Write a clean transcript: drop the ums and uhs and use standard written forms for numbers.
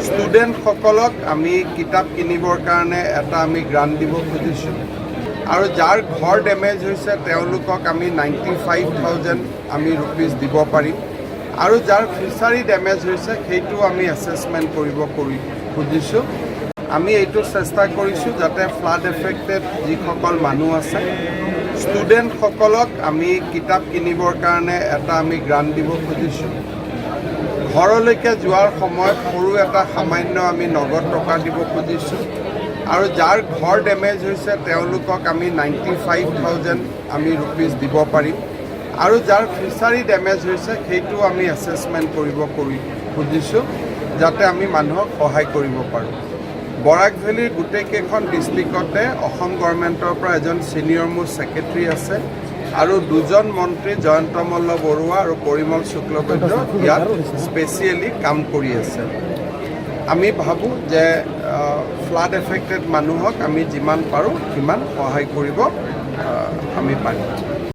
ষ্টুডেণ্টসকলক আমি কিতাপ কিনিবৰ কাৰণে এটা আমি গ্ৰাণ্ট দিব খুজিছোঁ আৰু যাৰ ঘৰ ডেমেজ হৈছে তেওঁলোকক আমি 95,000 আমি ৰুপিজ দিব পাৰিম আৰু যাৰ ফিচাৰী ডেমেজ হৈছে সেইটো আমি এছেছমেণ্ট কৰিব খুজিছোঁ। আমি এইটো চেষ্টা কৰিছোঁ যাতে ফ্লাড এফেক্টেড যিসকল মানুহ আছে ষ্টুডেণ্টসকলক আমি কিতাপ কিনিবৰ কাৰণে এটা আমি গ্ৰাণ্ট দিব খুজিছোঁ। ঘৰলৈকে যোৱাৰ সময়ত সৰু এটা সামান্য আমি নগদ টকা দিব খুজিছোঁ আৰু যাৰ ঘৰ ডেমেজ হৈছে তেওঁলোকক আমি 95,000 আমি ৰুপিজ দিব পাৰিম আৰু যাৰ ফিচাৰী ডেমেজ হৈছে সেইটো আমি এছেছমেণ্ট কৰিব খুজিছোঁ যাতে আমি মানুহক সহায় কৰিব পাৰোঁ। বৰাক ভেলীৰ গোটেইকেইখন ডিষ্ট্ৰিক্টতে অসম গভৰ্ণমেণ্টৰ পৰা এজন ছিনিয়ৰ মোষ্ট ছেক্ৰেটাৰী আছে আৰু দুজন মন্ত্ৰী জয়ন্ত মল্ল বৰুৱা আৰু পৰিমল শুক্লবৈদ্য ইয়াত স্পেচিয়েলি কাম কৰি আছে। আমি ভাবোঁ যে ফ্লাড এফেক্টেড মানুহক আমি যিমান পাৰোঁ সিমান সহায় কৰিব আমি পাৰিম।